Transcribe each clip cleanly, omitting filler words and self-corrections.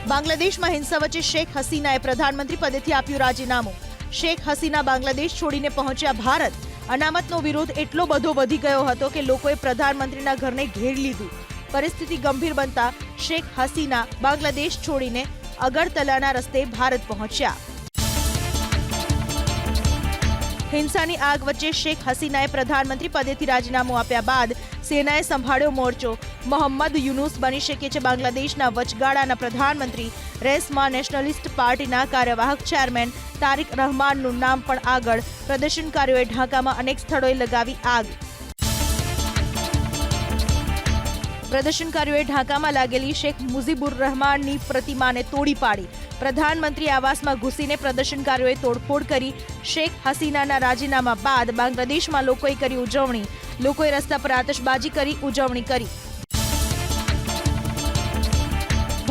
બાંગ્લાદેશમાં હિંસા વચ્ચે શેખ હસીનાએ પ્રધાનમંત્રી પદેથી આપ્યું રાજીનામું। શેખ હસીના બાંગ્લાદેશ છોડીને પહોંચ્યા ભારત। અનામતનો વિરોધ એટલો બધો વધી ગયો હતો કે લોકોએ પ્રધાનમંત્રીના ઘરને ઘેરી લીધું। પરિસ્થિતિ ગંભીર બનતા શેખ હસીના બાંગ્લાદેશ છોડીને અગરતલાના રસ્તે ભારત પહોંચ્યા। हिंसानी आग वच्चे शेख हसीनाए प्रधानमंत्री पदेथी राजीनामું आप्या बाद सेनाए संभाळ्यो मोर्चो। मोहम्मद यूनुस बनी शके छे बांग्लादेशना वचगाळाना प्रधानमंत्री। रेसमा नेशनलिस्ट पार्टीना कार्यवाहक चेरमेन तारिक रहमानનું નામ પણ આગળ। પ્રદર્શનકારીઓએ ઢાકામાં અનેક સ્થળોએ લગાવી આગ। પ્રદર્શનકારીઓએ ઢાકામાં લાગેલી શેખ મુજીબુર रहमानની પ્રતિમાને તોડી પાડી। प्रधानमंत्री आवास में घुसीने प्रदर्शनकारीओए तोड़फोड़ करी। शेख हसीनाना राजीनामा बाद बांग्लादेशमां लोकोए करी उजवणी। लोकोए रस्ता पर आतशबाजी करी उजवणी करी।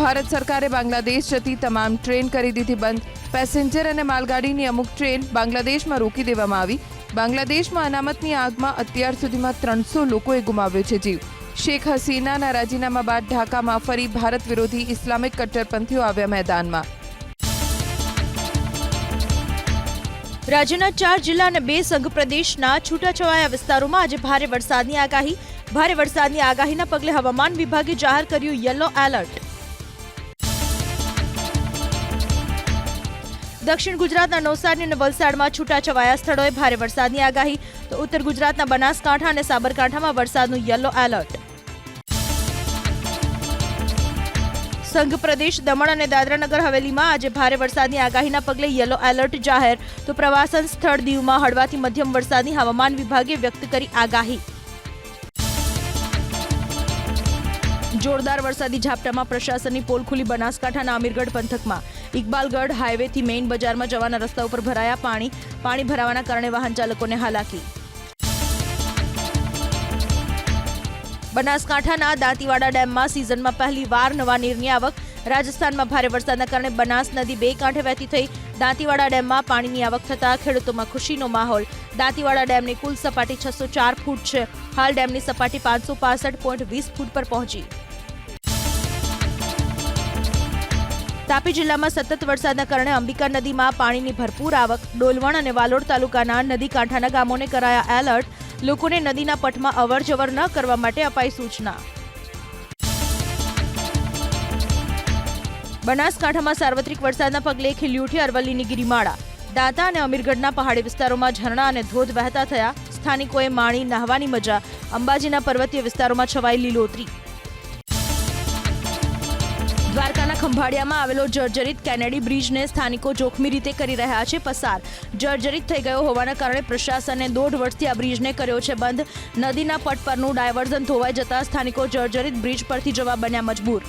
भारत सरकारे बांग्लादेश जती तमाम ट्रेन करी दीधी बंद। पेसेंजर अने मालगाड़ीनी अमुक ट्रेन बांग्लादेशमां रोकी देवामां आवी। बांग्लादेशमां अनामतनी आगमां अत्यार सुधीमां 300 लोकोए गुमाव्यो छे जीव। शेख हसीनाना राजीनामा बाद ढाकामां फरी भारत विरोधी इस्लामिक कट्टरपंथीओ आव्या मैदानमां। राज्यना 4 जिल्ला અને 2 સંઘ પ્રદેશના છૂટાછવાયા વિસ્તારોમાં આજે ભારે વરસાદની આગાહી। ભારે વરસાદની આગાહીના પગલે હવામાન વિભાગે જાહેર કર્યું યલો એલર્ટ। દક્ષિણ ગુજરાતના નવસારી અને વલસાડમાં છૂટાછવાયા સ્થળોએ ભારે વરસાદની આગાહી, તો ઉત્તર ગુજરાતના બનાસકાંઠા અને સાબરકાંઠામાં વરસાદનું યલો એલર્ટ। સંઘ પ્રદેશ દમણ અને દાદરાનગર હવેલીમાં આજે ભારે વરસાદની આગાહીના પગલે યલો એલર્ટ જાહેર, તો પ્રવાસન સ્થળ દીવમાં હળવાથી મધ્યમ વરસાદની હવામાન વિભાગે વ્યક્ત કરી આગાહી। જોરદાર વરસાદી ઝાપટામાં પ્રશાસનની પોલ ખુલી બનાસકાંઠાના અમીરગઢ પંથકમાં। ઇકબાલગઢ હાઈવેથી મેઇન બજારમાં જવાના રસ્તા ઉપર ભરાયા પાણી। પાણી ભરાવાના કારણે વાહન ચાલકોને હાલાકી। બનાસકાંઠાના દાંતીવાડા ડેમમાં સિઝનમાં પહેલીવાર નવા નીરની આવક। રાજસ્થાનમાં ભારે વરસાદના કારણે બનાસ નદી 2 કાંઠે વહેતી થઈ। દાંતીવાડા ડેમમાં પાણીની આવક થતાં ખેડૂતોમાં ખુશીનો માહોલ। દાંતીવાડા ડેમની કુલ સપાટી 604 ફૂટ છે। હાલ ડેમની સપાટી 565.20 ફૂટ પર પહોંચી। તાપી જિલ્લામાં સતત વરસાદના કારણે અંબિકા નદીમાં પાણીની ભરપૂર આવક। ડોલવણ અને વાલોડ તાલુકાના નદી કાંઠાના ગામોને કરાયા એલર્ટ। લોકોને નદીના પટમાં અવરજવર ન કરવા માટે અપાઈ સૂચના। બનાસકાંઠામાં સાર્વત્રિક વરસાદના પગલે ખીલી ઉઠી અરવલ્લીની ગિરિમાળા। દાંતા અને અમીરગઢના પહાડી વિસ્તારોમાં ઝરણા અને ધોધ વહેતા થયા। સ્થાનિકોએ માણી નહાવાની મજા। અંબાજીના પર્વતીય વિસ્તારોમાં છવાઈ લીલોતરી। દ્વારકાના ખંભાળિયામાં આવેલો જર્જરિત કેનેડી બ્રિજને સ્થાનિકો જોખમી રીતે કરી રહ્યા છે પસાર। જર્જરિત થઈ ગયો હોવાના કારણે પ્રશાસને 1.5 વર્ષથી આ બ્રિજને કર્યો છે બંધ। નદીના પટ પરનું ડાયવર્ઝન ધોવાઈ જતા સ્થાનિકો જર્જરિત બ્રિજ પરથી જવા બન્યા મજબૂર।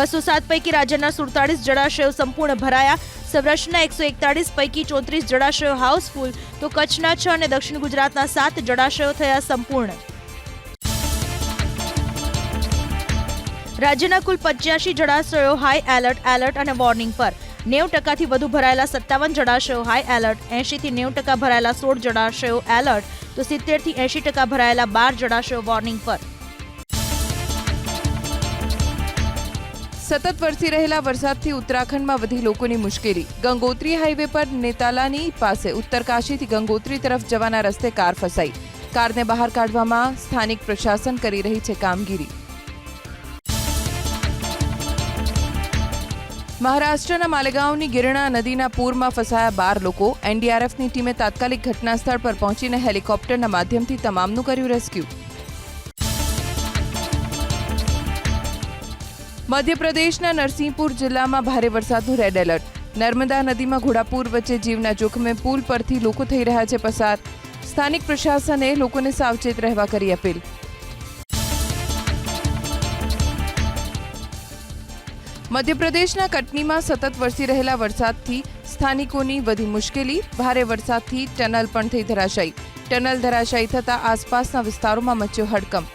207 પૈકી રાજ્યના 47 જળાશયો સંપૂર્ણ ભરાયા। સૌરાષ્ટ્રના 141 પૈકી 34 જળાશયો હાઉસફુલ, તો કચ્છના 6 અને દક્ષિણ ગુજરાતના 7 જળાશયો થયા સંપૂર્ણ। રાજ્યના કુલ 85 જળાશયો હાઈ એલર્ટ અને વોર્નિંગ પર। 90% વધુ ભરાયેલા 57 જળાશયો હાઈ એલર્ટ। 80 થી 90% ભરાયેલા 16 જળાશયો એલર્ટ, તો 70 થી 80% ભરાયેલા 12 જળાશયો વોર્નિંગ પર। સતત વરસી રહેલા વરસાદથી ઉત્તરાખંડમાં વધી લોકોની મુશ્કેલી। ગંગોત્રી હાઈવે પર નેતાલાની પાસે ઉત્તરકાશીથી ગંગોત્રી તરફ જવાના રસ્તે કાર ફસાઈ। કારને બહાર કાઢવામાં સ્થાનિક પ્રશાસન કરી રહી છે કામગીરી। મહારાષ્ટ્રના માલેગાંવની ગિરણા નદીના પૂરમાં ફસાયા 12 લોકો। એનડીઆરએફની ટીમે તાત્કાલિક ઘટનાસ્થળ પર પહોંચીને હેલિકોપ્ટરના માધ્યમથી તમામનું કર્યું રેસ્ક્યુ। મધ્યપ્રદેશના નરસિંહપુર જિલ્લામાં ભારે વરસાદનું રેડ એલર્ટ। નર્મદા નદીમાં ઘોડાપુર વચ્ચે જીવના જોખમે પુલ પરથી લોકો થઈ રહ્યા છે પસાર। સ્થાનિક પ્રશાસને લોકોને સાવચેત રહેવા કરી અપીલ। મધ્યપ્રદેશના કટનીમાં સતત વરસી રહેલા વરસાદથી સ્થાનિકોની વધી મુશ્કેલી। ભારે વરસાદથી ટનલ પણ થઈ ધરાશાયી। ટનલ ધરાશાયી થતા આસપાસના વિસ્તારોમાં મચ્યો હડકંપ।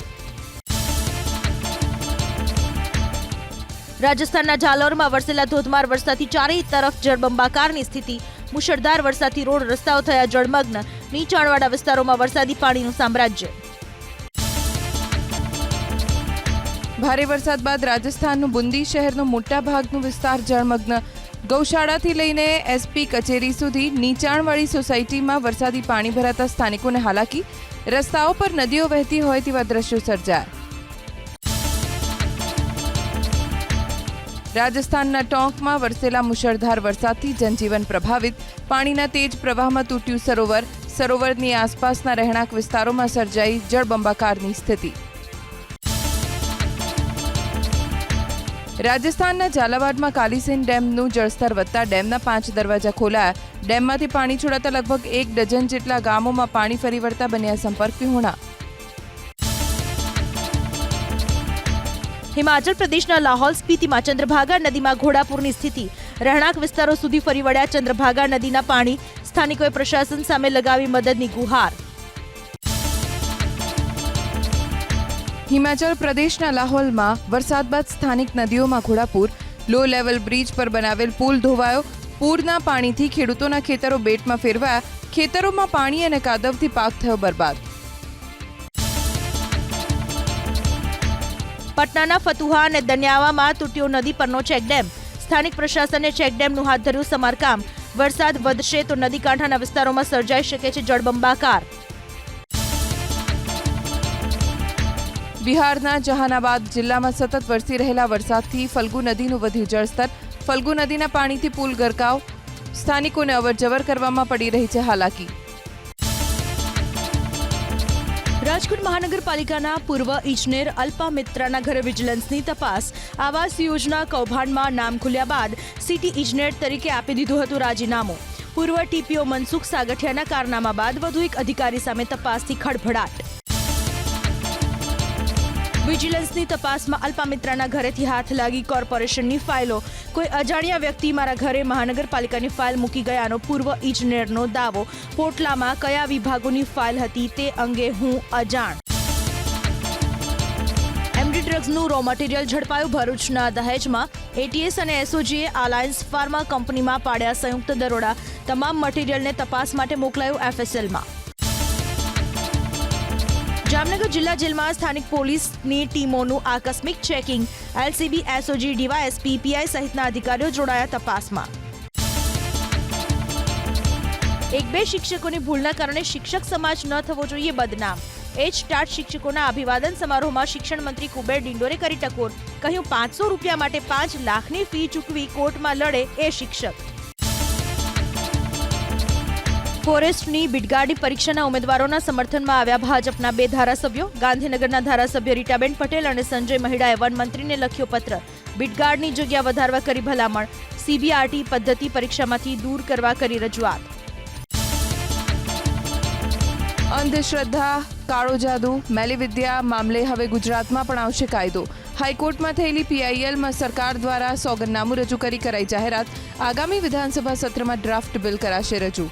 રાજસ્થાનના જાલોરમાં વરસેલા ધોધમાર વરસાદથી ચારેય તરફ જળબંબાકારની સ્થિતિ। મુશળધાર વરસાદથી રોડ રસ્તાઓ થયા જળમગ્ન। નીચાણવાળા વિસ્તારોમાં વરસાદી પાણીનું સામ્રાજ્ય। ભારે વરસાદ બાદ રાજસ્થાનનું બુંદી શહેરનો મોટા ભાગનો વિસ્તાર જળમગ્ન. ગૌશાળાથી લઈને એસપી કચેરી સુધી નીચાણવાળી સોસાયટીમાં વરસાદી પાણી ભરાતા સ્થાનિકોને હાલાકી. રસ્તાઓ પર નદીઓ વહેતી હોય તેવા દ્રશ્યો સર્જાયા. રાજસ્થાનના ટોંકમાં વરસેલા મુશળધાર વરસાદથી જનજીવન પ્રભાવિત. પાણીના તેજ પ્રવાહમાં તૂટ્યું સરોવર. સરોવરની આસપાસના રહેણાંક વિસ્તારોમાં સર્જાઈ જળબંબાકારની સ્થિતિ. રાજસ્થાનના ઝાલાવાડમાં કાલીસીન ડેમનું જળસ્તર વધતા ડેમના 5 દરવાજા ખોલાયા. ડેમમાંથી પાણી છોડાતા લગભગ 1 ડઝન જેટલા ગામોમાં પાણી ફરી વળતા બન્યા સંપર્ક વિહોણા. હિમાચલ પ્રદેશના લાહૌલ સ્પીતિમાં ચંદ્રભાગા નદીમાં ઘોડાપૂરની સ્થિતિ. રહેણાંક વિસ્તારો સુધી ફરી વળ્યા ચંદ્રભાગા નદીના પાણી. સ્થાનિકોએ પ્રશાસન સામે લગાવી મદદની ગુહાર. હિમાચલ પ્રદેશના લાહૌલમાં વરસાદ બાદ સ્થાનિક નદીઓમાં ઘોડાપૂર. લો લેવલ બ્રિજ પર બનાવેલ પુલ ધોવાયો. પૂરના પાણીથી ખેડૂતોના ખેતરો બેટમાં ફેરવાયા. ખેતરોમાં પાણી અને કાદવથી પાક થયો બરબાદ. પટનાના ફતુહા અને દન્યાવામાં તૂટ્યો નદી પરનો ચેકડેમ. સ્થાનિક પ્રશાસને ચેકડેમનું હાથ ધર્યું સમારકામ. વરસાદ વધશે તો નદી કાંઠાના વિસ્તારોમાં સર્જાઈ શકે છે જળબંબાકાર. બિહારના જહાનાબાદ જિલ્લામાં સતત વરસી રહેલા વરસાદથી ફલ્ગુ નદીનું વધ્યું જળસ્તર. ફલ્ગુ નદીના પાણીથી પુલ ગરકાવ. સ્થાનિકોને અવરજવર કરવામાં પડી રહી છે હાલાકી. રાજકોટ મહાનગરપાલિકાના પૂર્વ ઇજનેર અલ્પા મિત્રાના ઘરે વિજિલન્સની તપાસ. આવાસ યોજના કૌભાંડમાં નામ ખુલ્યા બાદ સિટી ઇજનેર તરીકે આપી દીધું હતું રાજીનામું. પૂર્વ ટીપીઓ મનસુખ સાગઠિયાના કારનામા બાદ વધુ એક અધિકારી સામે તપાસથી ખળભળાટ. વિજિલન્સની તપાસમાં અલ્પા મિત્રાના ઘરેથી હાથ લાગી કોર્પોરેશનની ફાઇલો. કોઈ અજાણ્યા વ્યક્તિ મારા ઘરે મહાનગરપાલિકાની ફાઇલ મૂકી ગયાનો પૂર્વ ઇજનેરનો દાવો. પોટલામાં કયા વિભાગોની ફાઇલ હતી તે અંગે હું અજાણ. એમડી ડ્રગ્સનું રો મટીરિયલ ઝડપાયું ભરૂચના દહેજમાં. એટીએસ અને એસઓજીએ અલાયન્સ ફાર્મા કંપનીમાં પાડ્યા સંયુક્ત દરોડા. તમામ મટીરિયલને તપાસ માટે મોકલાયું એફએસએલમાં. જામનગર જિલ્લા જેલમાં સ્થાનિક પોલીસની ટીમોનું આકસ્મિક checking. LCB, SOG, DYSP, PI સહિતના અધિકારીઓ જોડાયા તપાસમાં. 1-2 શિક્ષકોની ભૂલના કારણે શિક્ષક સમાજ ન થવો જોઈએ બદનામ. ટાટ શિક્ષકોના અભિવાદન સમારોહમાં શિક્ષણ મંત્રી કુબેર ડિંડોરે કરી ટકોર. કહ્યું 500 રૂપિયા માટે 5 લાખની ફી ચૂકવી કોર્ટમાં લડે એ શિક્ષક. ફોરેસ્ટની બિડગાડી પરીક્ષાના ઉમેદવારોના સમર્થનમાં આવ્યા ભાજપના 2 ધારાસભ્યો. ગાંધીનગરના ધારાસભ્ય રીટાબેન પટેલ અને સંજય મહિડાએ વન મંત્રીને લખ્યો પત્ર. બિડગાર્ડની જગ્યા વધારવા કરી ભલામણ. સીબીઆરટી પદ્ધતિ પરીક્ષામાંથી દૂર કરવા કરી રજૂઆત. અંધશ્રદ્ધા, કાળો જાદુ, મેલીવિદ્યા મામલે હવે ગુજરાતમાં પણ આવશે કાયદો. હાઈકોર્ટમાં થયેલી પીઆઈએલમાં સરકાર દ્વારા સોગંદનામું રજૂ કરી કરાઈ જાહેરાત. આગામી વિધાનસભા સત્રમાં ડ્રાફ્ટ બિલ કરાશે રજૂ.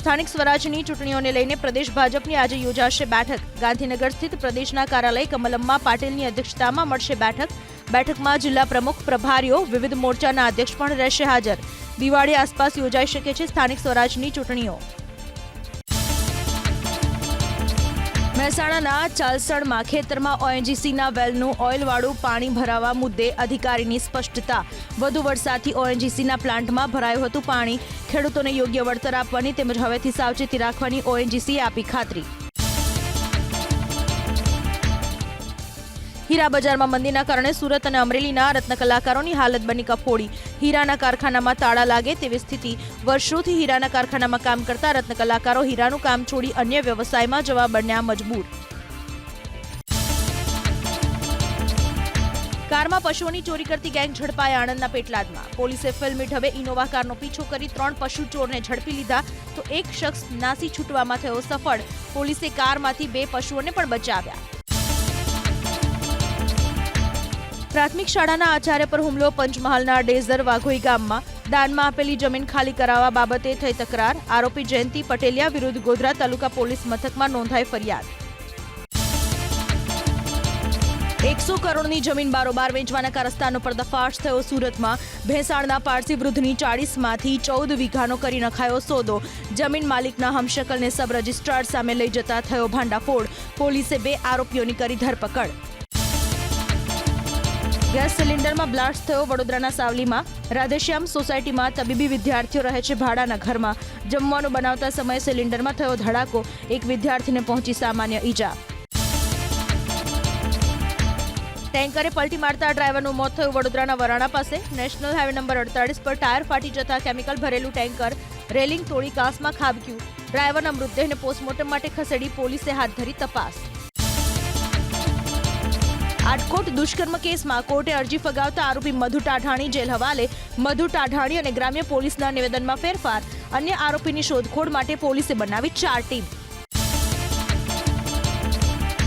સ્થાનિક સ્વરાજની ચૂંટણીઓને લઈને પ્રદેશ ભાજપની આજે યોજાશે બેઠક. ગાંધીનગર સ્થિત પ્રદેશના કાર્યાલય કમલમ્મા પાટીલની અધ્યક્ષતામાં મળશે બેઠક. બેઠકમાં જિલ્લા પ્રમુખ, પ્રભારીઓ, વિવિધ મોરચાના અધ્યક્ષ પણ રહેશે હાજર. દિવાળી આસપાસ યોજાઈ શકે છે સ્થાનિક સ્વરાજની ચૂંટણીઓ. મહેસાણાના ચાલસણમાં ખેતરમાં ઓએનજીસીના વેલનું ઓઇલવાળું પાણી ભરાવા મુદ્દે અધિકારીની સ્પષ્ટતા. વધુ વરસાદથી ઓએનજીસીના પ્લાન્ટમાં ભરાયું હતું પાણી. ખેડૂતોને યોગ્ય વળતર આપવાની તેમજ હવેથી સાવચેતી રાખવાની ઓએનજીસીએ આપી ખાતરી. હીરા બજારમાં મંદીના કારણે સુરત અને અમરેલીના રત્ન કલાકારોની હાલત બની કફોડી. હીરાના કારખાનામાં તાળા લાગે તેવી સ્થિતિ. વર્ષોથી હીરાના કારખાનામાં કામ કરતા રત્ન કલાકારો હીરાનું કામ છોડી અન્ય વ્યવસાયમાં જવા બન્યા મજબૂર. કારમાં પશુઓની ચોરી કરતી ગેંગ ઝડપાઈ આણંદના પેટલાદમાં. પોલીસે ફિલ્મી ઢબે ઇનોવા કારનો પીછો કરી 3 પશુ ચોરને ઝડપી લીધા તો એક શખ્સ નાસી છૂટવામાં થયો સફળ. પોલીસે કારમાંથી 2 પશુઓને પણ બચાવ્યા. પ્રાથમિક શાળાના આચાર્ય પર હુમલો. પંચમહાલના ડેઝર વાઘોઈ ગામમાં દાનમાં આપેલી જમીન ખાલી કરાવવા બાબતે થઈ તકરાર. આરોપી જયંતિ પટેલિયા વિરુદ્ધ ગોધરા તાલુકા પોલીસ મથકમાં નોંધાઈ ફરિયાદ. 100 કરોડની જમીન બારોબાર વેચવાના કારસ્તાનો પર્દાફાશ થયો સુરતમાં. ભેંસાણના પારસી વૃદ્ધની 40માંથી 14 વીઘાનો કરી નખાયો સોદો. જમીન માલિકના હમશકલને સબ રજિસ્ટ્રાર સામે લઈ જતા થયો ભાંડાફોડ. પોલીસે 2 આરોપીઓની કરી ધરપકડ. ગેસ સિલિન્ડરમાં બ્લાસ્ટ થયો વડોદરાના સાવલીમાં. રાધેશ્યામ સોસાયટીમાં તબીબી વિદ્યાર્થીઓ રહે છે ભાડાના ઘરમાં. જમવાનું બનાવતા સમયે સિલિન્ડરમાં થયો ધડાકો. એક વિદ્યાર્થીને પહોંચી સામાન્ય ઈજા. ટેન્કરે પલટી મારતા ડ્રાઈવરનું મોત થયું વડોદરાના વરાણા પાસે. નેશનલ હાઈવે નંબર 48 પર ટાયર ફાટી જતા કેમિકલ ભરેલું ટેન્કર રેલિંગ તોડી કાંસમાં ખાબક્યું. ડ્રાઈવરના મૃતદેહને પોસ્ટમોર્ટમ માટે ખસેડી પોલીસે હાથ ધરી તપાસ. આટકોટ દુષ્કર્મ કેસમાં કોર્ટે અરજી ફગાવતા આરોપી મધુ ટાઢાણી જેલ હવાલે. મધુ ટાઢાણી અને ગ્રામ્ય પોલીસના નિવેદનમાં ફેરફાર. અન્ય આરોપીની શોધખોળ માટે પોલીસે બનાવી 4 ટીમ.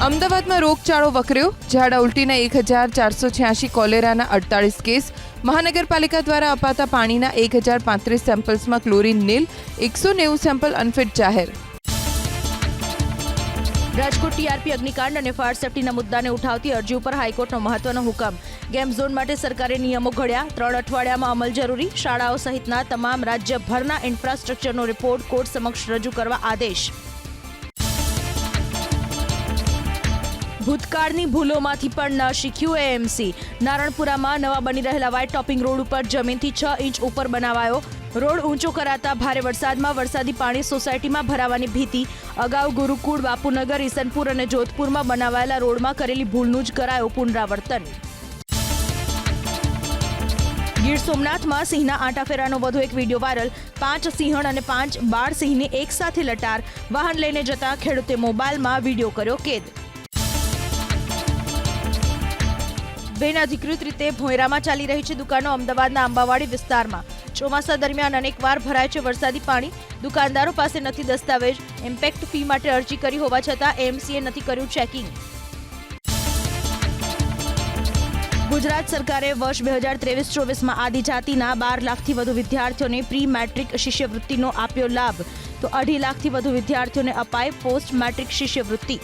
અમદાવાદમાં રોગચાળો વકર્યો. ઝાડા ઉલટીના 1486, કોલેરાના 48 કેસ. મહાનગરપાલિકા દ્વારા અપાતા પાણીના 1035 સેમ્પલ્સમાં ક્લોરીન નીલ. 190 સેમ્પલ અનફિટ જાહેર. રાજકોટ ટીઆરપી અગ્નિકાંડ અને ફાયર સેફટીના મુદ્દાને ઉઠાવતી અરજી ઉપર હાઈકોર્ટનો મહત્વનો હુકમ. ગેમ ઝોન માટે સરકારે નિયમો ઘડ્યા. 3 અઠવાડિયામાં અમલ જરૂરી. શાળાઓ સહિતના તમામ રાજ્યભરના ઇન્ફ્રાસ્ટ્રક્ચરનો રિપોર્ટ કોર્ટ સમક્ષ રજૂ કરવા આદેશ. ભૂતકાળની ભૂલોમાંથી પણ ન શીખ્યું એએમસી. નારણપુરામાં નવા બની રહેલા વ્હાઇટ ટોપિંગ રોડ ઉપર જમીનથી 6 ઇંચ ઉપર બનાવાયો. રોડ ઊંચો કરાતા ભારે વરસાદમાં વરસાદી પાણી સોસાયટીમાં ભરાવાની ભીતિ. અગાઉ ગુરુકુળ, બાપુનગર, ઈસનપુર અને જોધપુરમાં બનાવાયેલા રોડમાં કરેલી ભૂલનું જ કરાયો પુનરાવર્તન. ગીર સોમનાથમાં સિંહના આંટાફેરાનો વધુ એક વિડીયો વાયરલ. 5 સિંહણ અને 5 બાળ સિંહને એકસાથે લટાર. વાહન લઈને જતા ખેડૂતે મોબાઈલમાં વિડીયો કર્યો કેદ. બિનઅધિકૃત રીતે ભોંયરામાં ચાલી રહી છે દુકાનો. અમદાવાદના આંબાવાડી વિસ્તારમાં ચોમાસા દરમિયાન અનેકવાર ભરાય છે વરસાદી પાણી. દુકાનદારો પાસે નથી દસ્તાવેજ. ઇમ્પેક્ટ ફી માટે અરજી કરી હોવા છતાં એએમસીએ નથી કર્યું ચેકિંગ. ગુજરાત સરકારે વર્ષ 2023-24માં આદિજાતિના 12 લાખથી વધુ વિદ્યાર્થીઓને પ્રી મેટ્રિક શિષ્યવૃત્તિનો આપ્યો લાભ. તો 2.5 લાખથી વધુ વિદ્યાર્થીઓને અપાઈ પોસ્ટ મેટ્રિક શિષ્યવૃત્તિ.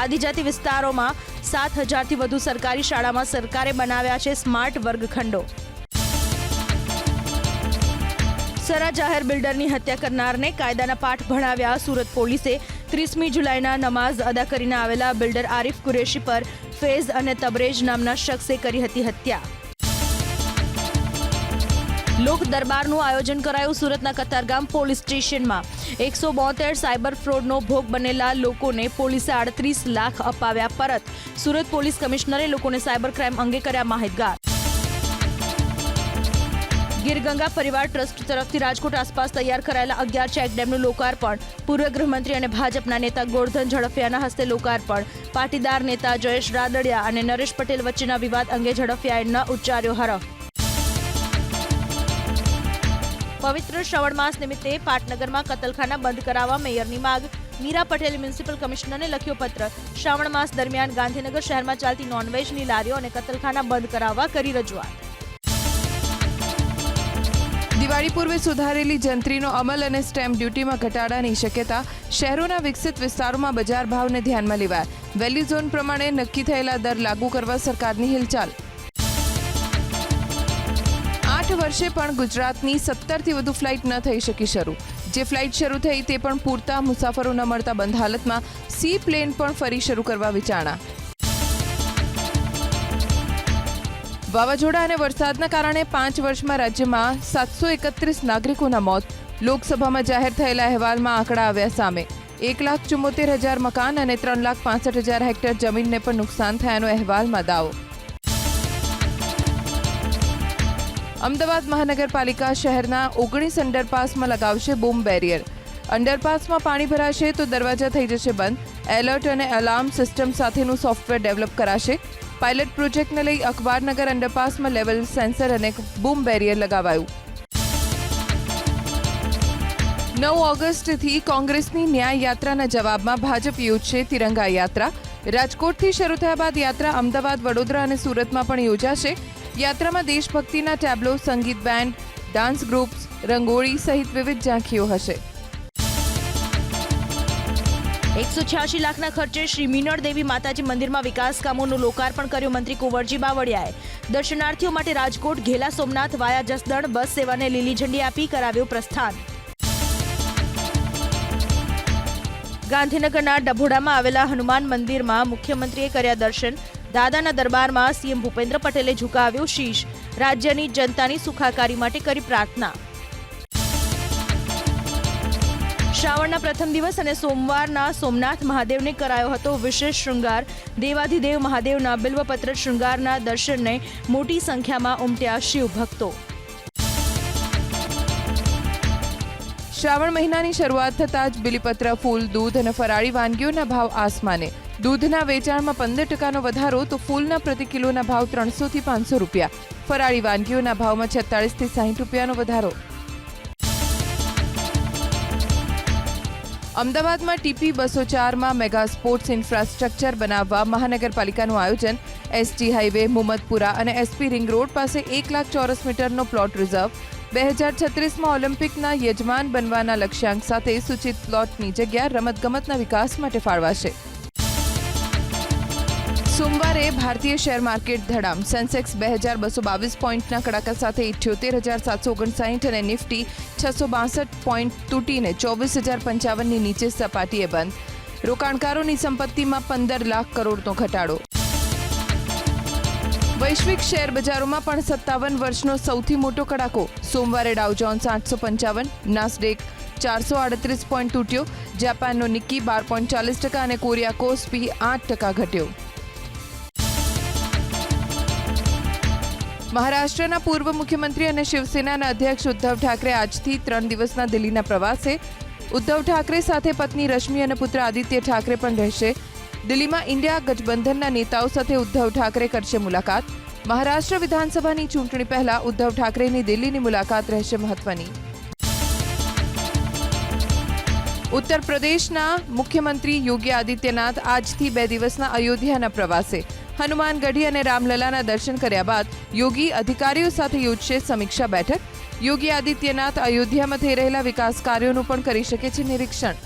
આદિજાતિ વિસ્તારોમાં 7,000થી વધુ સરકારી શાળામાં સરકારે બનાવ્યા છે સ્માર્ટ વર્ગખંડો. સરા જાહેર બિલ્ડરની હત્યા કરનારને કાયદાના પાઠ ભણાવ્યા સુરત પોલીસે. 30મી જુલાઈના નમાઝ અદા કરીને આવેલા બિલ્ડર આરિફ કુરેશી પર ફેઝ અને તબરેજ નામના શખ્સે કરી હતી હત્યા. લોક દરબારનું આયોજન કરાયું સુરતના કતારગામ પોલીસ સ્ટેશનમાં. 172 સાયબર ફ્રોડનો ભોગ બનેલા લોકોને પોલીસે 38 લાખ અપાવ્યા પરત. સુરત પોલીસ કમિશનરે લોકોને સાયબર ક્રાઇમ અંગે કર્યા માહિતગાર. ગીર ગંગા પરિવાર ટ્રસ્ટ તરફથી રાજકોટ આસપાસ તૈયાર કરાયેલા 11 ચેકડેમનું લોકાર્પણ. પૂર્વ ગૃહમંત્રી અને ભાજપના નેતા ગોરધન ઝડફિયાના હસ્તે લોકાર્પણ. પાટીદાર નેતા જયેશ રાદડિયા અને નરેશ પટેલ વચ્ચેના વિવાદ અંગે ઝડફિયાએ ન ઉચ્ચાર્યો હરફ. પવિત્ર શ્રાવણ માસ નિમિત્તે પાટનગરમાં કતલખાના બંધ કરાવવા મેયરની માંગ. મીરા પટેલે મ્યુનિસિપલ કમિશનરને લખ્યો પત્ર. શ્રાવણ માસ દરમિયાન ગાંધીનગર શહેરમાં ચાલતી નોનવેજની લારીઓ અને કતલખાના બંધ કરાવવા કરી રજૂઆત. દિવાળી પૂર્વે સુધારેલી જંત્રીનો અમલ અને સ્ટેમ્પ ડ્યુટીમાં ઘટાડાની શક્યતા. શહેરોના વિકસિત વિસ્તારોમાં બજાર ભાવને ધ્યાનમાં લેવાય. વેલ્યુ ઝોન પ્રમાણે નક્કી થયેલા દર લાગુ કરવા સરકારની હિલચાલ. 8 વર્ષે પણ ગુજરાતની 17થી વધુ ફ્લાઇટ ન થઈ શકી શરૂ. જે ફ્લાઇટ શરૂ થઈ તે પણ પૂરતા મુસાફરો ન મળતા બંધ હાલતમાં. સી પ્લેન પણ ફરી શરૂ કરવા વિચારણા. વાવાઝોડા અને વરસાદના કારણે 5 વર્ષમાં રાજ્યમાં 731 નાગરિકોના મોત. લોકસભામાં જાહેર થયેલા અહેવાલમાં આંકડા આવ્યા સામે. 1,74,000 મકાન અને 3,65,000 હેક્ટર જમીનને પણ નુકસાન થયાનો અહેવાલમાં દાવો. અમદાવાદ મહાનગરપાલિકા શહેરના 19 અંડરપાસમાં લગાવશે બૂમ બેરિયર. અંડરપાસમાં પાણી ભરાશે તો દરવાજા થઈ જશે બંધ. એલર્ટ અને અલાર્મ સિસ્ટમ સાથેનું સોફ્ટવેર ડેવલપ કરાશે. પાયલટ પ્રોજેક્ટને લઈ અખબારનગર અંડરપાસમાં લેવલ સેન્સર અને બૂમ બેરિયર લગાવાયું. 9 ઓગસ્ટથી કોંગ્રેસની ન્યાય યાત્રાના જવાબમાં ભાજપ યોજશે તિરંગા યાત્રા. રાજકોટથી શરૂ થયા બાદ યાત્રા અમદાવાદ, વડોદરા અને સુરતમાં પણ યોજાશે. યાત્રામાં દેશભક્તિના ટેબ્લો, સંગીત બેન્ડ, ડાન્સ ગ્રુપ્સ, રંગોળી સહિત વિવિધ ઝાંખીઓ હશે. 186 લાખના ખર્ચે શ્રી મીનળ દેવી માતાજી મંદિરમાં વિકાસ કામોનું લોકાર્પણ કર્યું મંત્રી કુંવરજી બાવળિયાએ. દર્શનાર્થીઓ માટે રાજકોટ ઘેલા સોમનાથ વાયા જસદણ બસ સેવાને લીલી ઝંડી આપી કરાવ્યું પ્રસ્થાન. ગાંધીનગરના ડભોડામાં આવેલા હનુમાન મંદિરમાં મુખ્યમંત્રીએ કર્યા દર્શન. દાદાના દરબારમાં સીએમ ભૂપેન્દ્ર પટેલે ઝુકાવ્યું શીશ. રાજ્યની જનતાની સુખાકારી માટે કરી પ્રાર્થના. શ્રાવણના પ્રથમ દિવસ અને સોમવારના સોમનાથ મહાદેવને કરાયો હતો વિશેષ શૃંગાર. દેવાધિદેવ મહાદેવના બિલ્વપત્ર શૃંગારના દર્શનને મોટી સંખ્યામાં ઉમટ્યા શિવ ભક્તો. શ્રાવણ મહિનાની શરૂઆત થતાં જ બિલીપત્ર, ફૂલ, દૂધ અને ફરાળી વાનગીઓના ભાવ આસમાને. દૂધના વેચાણમાં 15% વધારો તો ફૂલના પ્રતિ કિલોના ભાવ 300 થી 500 રૂપિયા. ફરાળી વાનગીઓના ભાવમાં 46 થી 60 રૂપિયાનો વધારો. અમદાવાદમાં ટીપી 204માં મેગા સ્પોર્ટ્સ ઇન્ફ્રાસ્ટ્રક્ચર બનાવવા મહાનગરપાલિકાનું આયોજન. એસટી હાઈવે, મુહમ્મદપુરા અને એસપી રિંગ રોડ પાસે 1 લાખ ચોરસ મીટરનો પ્લોટ રિઝર્વ. 2036માં ઓલિમ્પિકના યજમાન બનવાના લક્ષ્યાંક સાથે સૂચિત પ્લોટની જગ્યા રમતગમતના વિકાસ માટે ફાળવાશે. સોમવારે ભારતીય શેર માર્કેટ ધડામ. સેન્સેક્સ 2222 પોઈન્ટના કડાકા સાથે 78,759 અને નિફ્ટી 662 પોઈન્ટ તૂટીને 24,055ની નીચે સપાટીએ બંધ. રોકાણકારોની સંપત્તિમાં 15 લાખ કરોડનો ઘટાડો. વૈશ્વિક શેર બજારોમાં પણ 57 વર્ષનો સૌથી મોટો કડાકો. સોમવારે ડાઉ જોન્સ 855, નાસ્ડેક 438 પોઈન્ટ તૂટ્યો. જાપાનનો નિક્કી 12.40% અને કોરિયા કોસ્પી 8% ઘટ્યો. મહારાષ્ટ્રના પૂર્વ મુખ્યમંત્રી અને શિવસેનાના અધ્યક્ષ ઉદ્ધવ ઠાકરે આજથી 3 દિવસના દિલ્હીના પ્રવાસે. ઉદ્ધવ ઠાકરે સાથે પત્ની રશ્મિ અને પુત્ર આદિત્ય ઠાકરે પણ રહેશે. દિલ્હીમાં ઇન્ડિયા ગઠબંધનના નેતાઓ સાથે ઉદ્ધવ ઠાકરે કરશે મુલાકાત. મહારાષ્ટ્ર વિધાનસભાની ચૂંટણી પહેલા ઉદ્ધવ ઠાકરેની દિલ્હીની મુલાકાત રહેશે મહત્વની. ઉત્તર પ્રદેશના મુખ્યમંત્રી યોગી આદિત્યનાથ આજથી 2 દિવસના અયોધ્યાના પ્રવાસે. હનુમાનગઢી અને રામલલાના દર્શન કર્યા બાદ યોગી અધિકારીઓ સાથે યોજશે સમીક્ષા બેઠક. યોગી આદિત્યનાથ અયોધ્યામાં થઈ રહેલા વિકાસ કાર્યોનું પણ કરી શકે છે નિરીક્ષણ.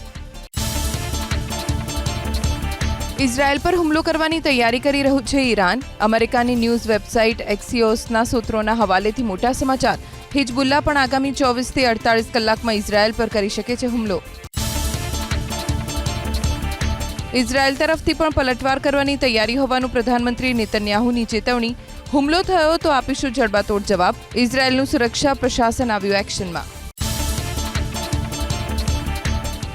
ઇઝરાયલ પર હુમલો કરવાની તૈયારી કરી રહ્યું છે ઈરાન. અમેરિકાની ન્યૂઝ વેબસાઇટ એક્સિયોસના સૂત્રોના હવાલેથી મોટા સમાચાર. હિઝબુલ્લા પણ આગામી 24 થી 48 કલાકમાં ઇઝરાયલ પર કરી શકે છે હુમલો. ઇઝરાયલ તરફથી પણ પલટવાર કરવાની તૈયારી હોવાનું પ્રધાનમંત્રી નેતન્યાહુની ચેતવણી. હુમલો થયો તો આપીશું જડબાતોડ જવાબ. ઇઝરાયલનું સુરક્ષા પ્રશાસન આવ્યું એક્શનમાં.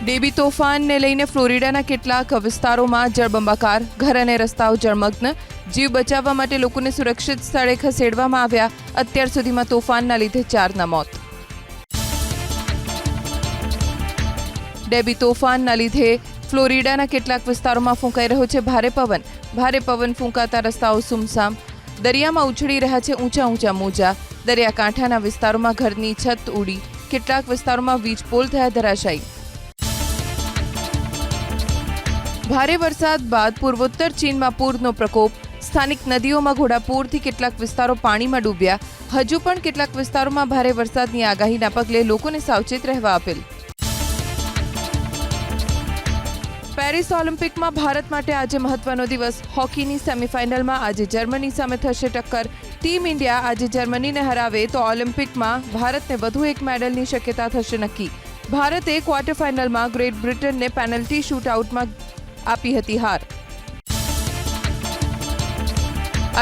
ડેબી તોફાનને લઈને ફ્લોરિડાના કેટલાક વિસ્તારોમાં જળબંબાકાર. ઘર અને રસ્તાઓ જળમગ્ન. જીવ બચાવવા માટે લોકોને સુરક્ષિત સ્થળે ખસેડવામાં આવ્યા. અત્યાર સુધીમાં તોફાનના લીધે 4ના મોત. ડેબી તોફાનના લીધે ફ્લોરિડાના કેટલાક વિસ્તારોમાં ફૂંકાઈ રહ્યો છે ભારે પવન. ભારે પવન ફૂંકાતા રસ્તાઓ સુમસામ. દરિયામાં ઉછળી રહ્યા છે ઊંચા ઊંચા મોજા. દરિયાકાંઠાના વિસ્તારોમાં ઘરની છત ઉડી. કેટલાક વિસ્તારોમાં વીજ પોલ થયા ધરાશાયી. ભારે વરસાદ બાદ પૂર્વોત્તર ચીનમાં પૂરનો પ્રકોપ. સ્થાનિક નદીઓમાં ઘોડાપૂરથી કેટલાક વિસ્તારો પાણીમાં ડૂબ્યા. હજુ પણ કેટલાક વિસ્તારોમાં ભારે વરસાદની આગાહીના પગલે લોકોને સાવચેત રહેવા અપીલ. પેરિસ ઓલિમ્પિકમાં ભારત માટે આજે મહત્વનો દિવસ. હોકીની સેમીફાઇનલમાં આજે જર્મની સામે થશે ટક્કર. ટીમ ઇન્ડિયા આજે જર્મનીને હરાવે તો ઓલિમ્પિકમાં ભારતને વધુ એક મેડલની શક્યતા થશે નક્કી. ભારતે ક્વાર્ટર ફાઇનલમાં ગ્રેટ બ્રિટનને પેનલ્ટી શૂટઆઉટમાં આપી હતી હાર.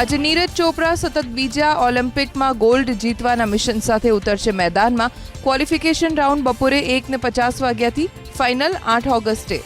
આજે નીરજ ચોપરા સતત બીજા ઓલિમ્પિકમાં ગોલ્ડ જીતવાના મિશન સાથે ઉતરશે મેદાનમાં. ક્વોલિફિકેશન રાઉન્ડ બપોરે 1:50 વાગ્યાથી. ફાઇનલ 8 ઓગસ્ટે.